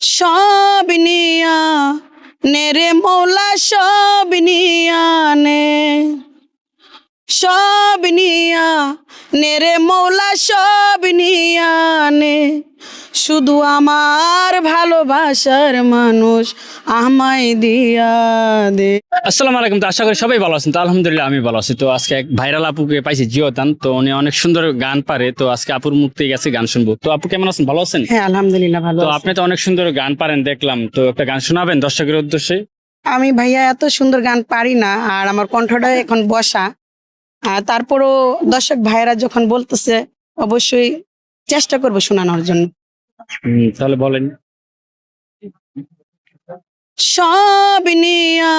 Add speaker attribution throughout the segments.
Speaker 1: সব নিয়া নে রে মৌলা, সব নিয়া নে, সব নিয়া নে রে মৌলা, সব নিয়া নে। শুধু আমার ভালোবাসার মানুষ আমায় দিয়া দে।
Speaker 2: আসসালামু আলাইকুম। তো আশা করি সবাই ভালো আছেন। তো আলহামদুলিল্লাহ আমি ভালো আছি। তো আজকে এক ভাইরাল আপুকে পাইছি, জিওতান। তো উনি অনেক সুন্দর গান পারে। তো আজকে আপুর মুখ থেকে গেছে গান শুনবো। তো আপু কেমন আছেন? ভালো আছেন?
Speaker 1: হ্যাঁ, আলহামদুলিল্লাহ ভালো
Speaker 2: তো
Speaker 1: আছি।
Speaker 2: আপনি তো অনেক সুন্দর গান পারেন দেখলাম। তো একটা গান শোনাবেন দর্শকের উদ্দেশ্যে?
Speaker 1: আমি ভাইয়া এত সুন্দর গান পারি না, আর আমার কণ্ঠটা এখন বসা। আর তারপরও দর্শক ভাইয়েরা যখন বলতেছে, অবশ্যই চেষ্টা করবো শোনানোর জন্য।
Speaker 2: তাহলে বলেন।
Speaker 1: সব নিয়া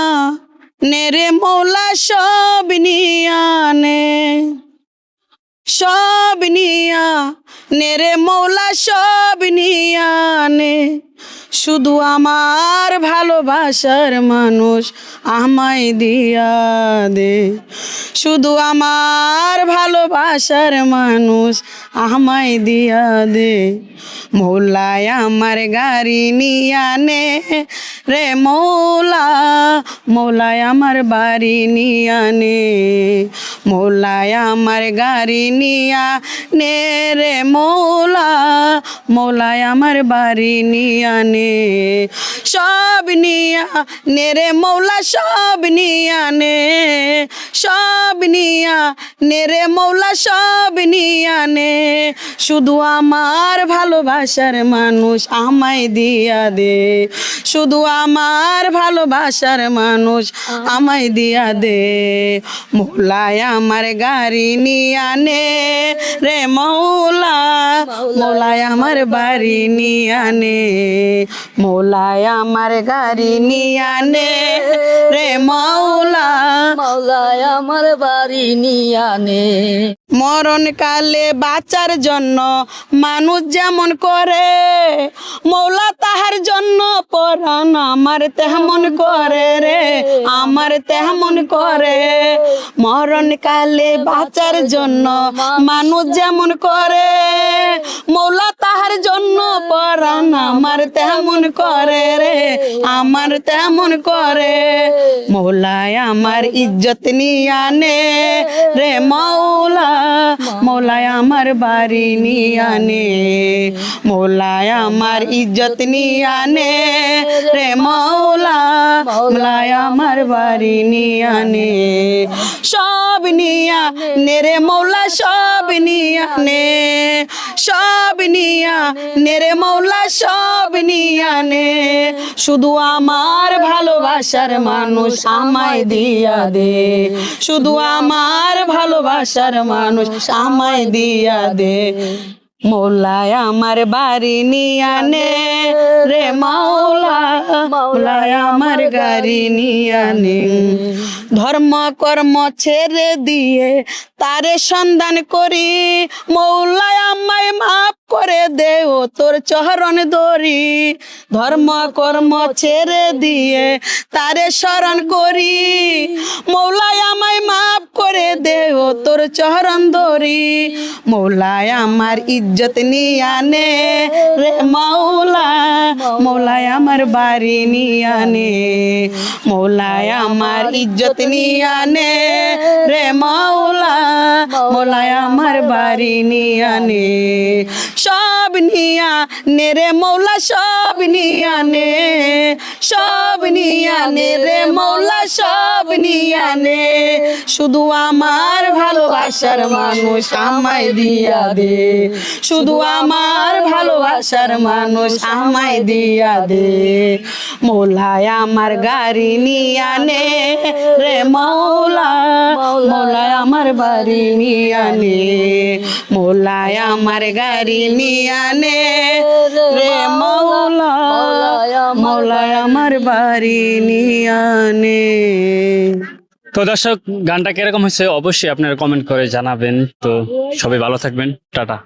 Speaker 1: নে রে মৌলা, সব নিয়া নে, সব নিয়া নে রে মৌলা, সব নিয়া নে। শুধু আমার ভালোবাসার মানুষ আমায় দিয়া দে। শুধু আমার ভালোবাসার মানুষ আমায় দিয়া দে। মৌলায় আমার গাড়ি নিয়া নে রে মৌলা, মৌলায় আমার বাড়ি নিয়া নে। মৌলায় আমার গাড়ি নিয়া নে রে মৌলা, মৌলায় আমার বাড়ি নিয়া নে। সব নিয়া নে রে মৌলা, সব নিয়া নে, সব নিয়া নে রে মৌলা, সব নিয়া নে। শুধু আমার ভালোবাসার মানুষ আমায় দিয়া দে। শুধু আমার ভালোবাসার মানুষ আমায় দিয়া দে। মৌলায় আমার গাড়ি নিয়া নে রে মৌলা, মৌলায় আমার বাড়ি নিয়া নে। মৌলায় আমার গাড়ি নিয়া নে রে মৌলা,
Speaker 3: মৌলায় আমার বাড়ি নিয়া নে।
Speaker 1: মরণ কালে বাঁচার জন্য মানুষ যেমন করে, মৌলা তাহার জন্য পরাণ আমার তেমন করে রে, আমার তেমন করে। মরণ কালে বাঁচার জন্য মানুষ যেমন করে, মৌলা তাহার জন্য পরাণ আমার তেমন করে রে, আমার তেমন করে। মৌলায় আমার ইজ্জত নিয়া নে রে মৌলা, মৌলায় আমার বাড়ি নিয়া নে। মৌলায় আমার ইজ্জত নিয়া নে রে মৌলা, মৌলায় আমার বাড়ি নিয়া নে। সব নিয়া নে রে মৌলা, সব নিয়া নে, সব নিয়া নে রে মৌলা, সব নিয়া নে। শুধু আমার ভালোবাসার মানুষ আমায় দিয়া দে। শুধু আমার ভালোবাসার মানুষ আমায় দিয়া দে। মৌলায় আমার বাড়ি নিয়া নে রে মৌলা, মৌলায় আমার গাড়ি নিয়া নে। ধর্ম কর্ম ছেড়ে দিয়ে তারে সন্ধান করি, মৌলায় আমায় মাফ করে দে ও তোর চরণ ধরি। ধর্ম কর্ম ছেড়ে দিয়ে তারে স্মরণ করি, মৌলায় আমায় মাফ করে দে ও তোর চরণ ধরি। মৌলায় আমার ইজ্জত নিয়া নে রে মৌলা, মৌলায় আমার বাড়ি নিয়া নে। মৌলায় আমার ইজ্জত নিয়া নে রে মৌলা, মৌলায় আমার বাড়ি নিয়া নে। সব নিয়া নে রে মৌলা, সব নিয়া নে, সব নিয়া নে রে মৌলা, সব নিয়া নে। শুধু আমার ভালোবাসার মানুষ আমায় দিয়া দে। শুধু আমার ভালোবাসার মানুষ আমায় দিয়া দে। মৌলায় আমার গাড়ি নিয়া নে রে মৌলা, মৌলায় আমার বাড়ি নিয়া নে। মৌলায় আমার গাড়ি নিয়া নে রে মৌলা, মৌলায় আমার বাড়ি নিয়া নে।
Speaker 2: তো দর্শক, গানটা কিরকম হয়েছে অবশ্যই আপনারা কমেন্ট করে জানাবেন। তো সবাই ভালো থাকবেন। টাটা।